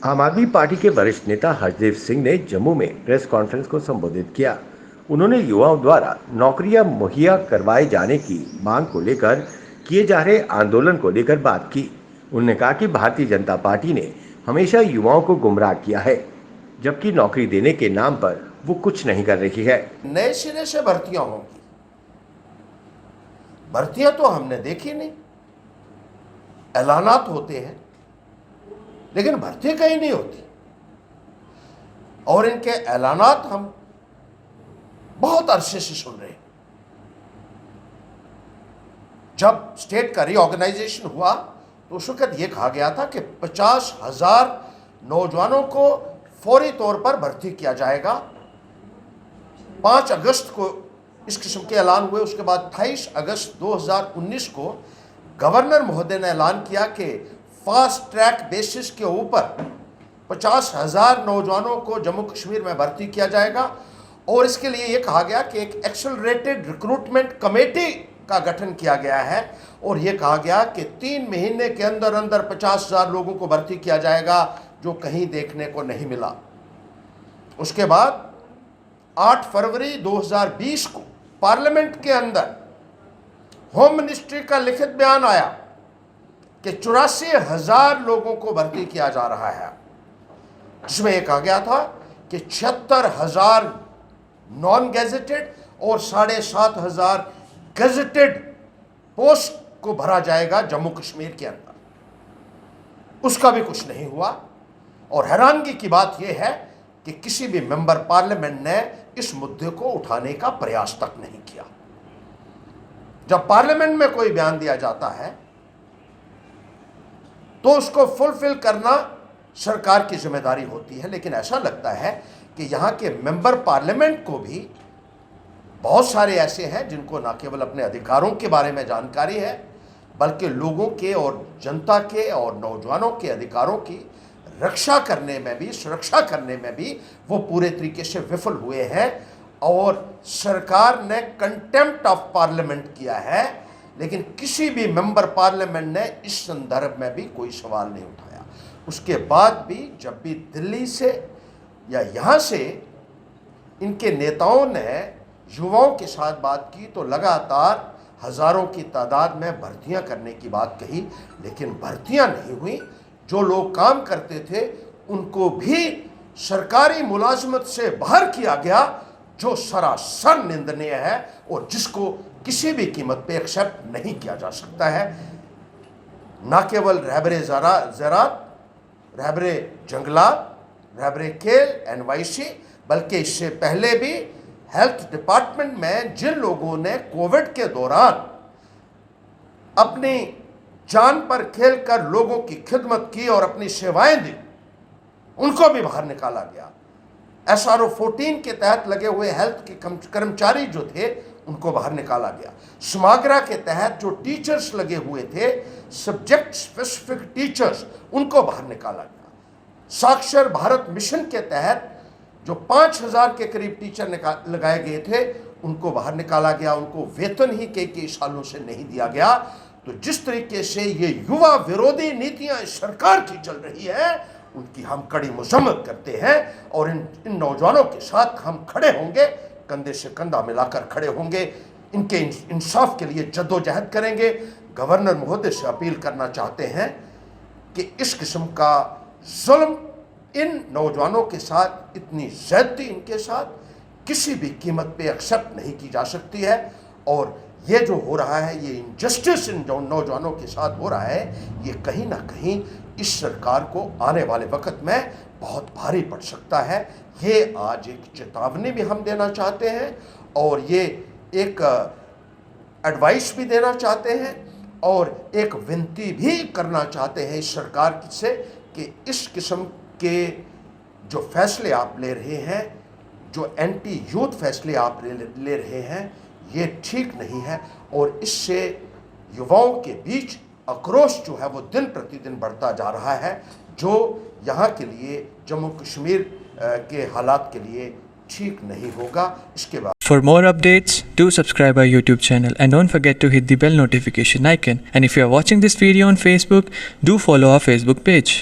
आम आदमी पार्टी के वरिष्ठ नेता हरदेव सिंह ने जम्मू में प्रेस कॉन्फ्रेंस को संबोधित किया। उन्होंने युवाओं द्वारा नौकरियां मुहैया करवाए जाने की मांग को लेकर किए जा रहे आंदोलन को लेकर बात की। उन्होंने कहा कि भारतीय जनता पार्टी ने हमेशा युवाओं को गुमराह किया है, जबकि नौकरी देने के नाम पर वो कुछ नहीं कर रही है। नए सिरे से भर्तियां होंगी, भर्तियां तो हमने देखी नहीं। ऐलानात होते हैं लेकिन भर्ती कहीं नहीं होती, और इनके ऐलानात हम बहुत अरसे से सुन रहे हैं। जब स्टेट का रीऑर्गेनाइजेशन हुआ तो उस वक्त यह कहा गया था कि 50,000 नौजवानों को फौरी तौर पर भर्ती किया जाएगा। 5 अगस्त को इस किस्म के ऐलान हुए। उसके बाद 28 अगस्त 2019 को गवर्नर महोदय ने ऐलान किया कि फास्ट ट्रैक बेसिस के ऊपर 50,000 नौजवानों को जम्मू कश्मीर में भर्ती किया जाएगा, और इसके लिए यह कहा गया कि एक एक्सेलरेटेड रिक्रूटमेंट कमेटी का गठन किया गया है, और यह कहा गया कि 3 महीने के अंदर अंदर 50,000 लोगों को भर्ती किया जाएगा, जो कहीं देखने को नहीं मिला। उसके बाद 8 फरवरी 2020 को पार्लियामेंट के अंदर होम मिनिस्ट्री का लिखित बयान आया कि 84,000 लोगों को भर्ती किया जा रहा है, जिसमें यह कहा गया था कि 76,000 नॉन गैजेटेड और 7,500 गैजेटेड पोस्ट को भरा जाएगा जम्मू कश्मीर के अंदर। उसका भी कुछ नहीं हुआ, और हैरानगी की बात यह है कि किसी भी मेंबर पार्लियामेंट ने इस मुद्दे को उठाने का प्रयास तक नहीं किया। जब पार्लियामेंट में कोई बयान दिया जाता है तो उसको फुलफिल करना सरकार की जिम्मेदारी होती है, लेकिन ऐसा लगता है कि यहाँ के मेंबर पार्लियामेंट को भी बहुत सारे ऐसे हैं जिनको न केवल अपने अधिकारों के बारे में जानकारी है, बल्कि लोगों के और जनता के और नौजवानों के अधिकारों की रक्षा करने में भी, सुरक्षा करने में भी वो पूरे तरीके से विफल हुए हैं। और सरकार ने कंटेम्प्ट ऑफ पार्लियामेंट किया है, लेकिन किसी भी मेंबर पार्लियामेंट ने इस संदर्भ में भी कोई सवाल नहीं उठाया। उसके बाद भी जब भी दिल्ली से या यहाँ से इनके नेताओं ने युवाओं के साथ बात की तो लगातार हज़ारों की तादाद में भर्तियां करने की बात कही, लेकिन भर्तियां नहीं हुई। जो लोग काम करते थे उनको भी सरकारी मुलाजमत से बाहर किया गया, जो सरासर निंदनीय है और जिसको किसी भी कीमत पे एक्सेप्ट नहीं किया जा सकता है। न केवल रहबरे ज़रात, रहबरे जंगलात, रहबरे खेल, NYC, बल्कि इससे पहले भी हेल्थ डिपार्टमेंट में जिन लोगों ने कोविड के दौरान अपनी जान पर खेलकर लोगों की खिदमत की और अपनी सेवाएं दी, उनको भी बाहर निकाला गया। SRO 14 के तहत लगे हुए हेल्थ के कर्मचारी जो थे उनको बाहर निकाला गया। समाग्रा के तहत जो टीचर्स लगे हुए थे, सब्जेक्ट स्पेसिफिक टीचर्स, उनको बाहर निकाला गया। साक्षर भारत मिशन के तहत जो 5,000 के करीब टीचर लगाए गए थे, उनको बाहर निकाला गया। उनको वेतन ही कई सालों से नहीं दिया गया। तो जिस तरीके से ये युवा विरोधी नीतियां इस सरकार की चल रही है, उनकी हम कड़ी मजम्मत करते हैं, और इन नौजवानों के साथ हम खड़े होंगे, कंधे से कंधा मिलाकर खड़े होंगे, इनके इंसाफ के लिए जद्दोजहद करेंगे। गवर्नर महोदय से अपील करना चाहते हैं कि इस किस्म का जुल्म इन नौजवानों के साथ, इतनी ज़्यादती इनके साथ किसी भी कीमत पे एक्सेप्ट नहीं की जा सकती है। और ये जो हो रहा है, ये इनजस्टिस इन नौजवानों के साथ हो रहा है, ये कहीं ना कहीं इस सरकार को आने वाले वक्त में बहुत भारी पड़ सकता है। ये आज एक चेतावनी भी हम देना चाहते हैं, और ये एक एडवाइस भी देना चाहते हैं, और एक विनती भी करना चाहते हैं इस सरकार से कि इस किस्म के जो फैसले आप ले रहे हैं, जो एंटी यूथ फैसले आप ले रहे हैं, ये ठीक नहीं है। और इससे युवाओं के बीच आक्रोश जो है वो दिन प्रतिदिन बढ़ता जा रहा है, जो यहाँ के लिए, जम्मू कश्मीर के हालात के लिए ठीक नहीं होगा। इसके बाद For more updates, do subscribe our YouTube channel and don't forget to hit the bell notification icon. And if you are watching this video on Facebook, do follow our Facebook page.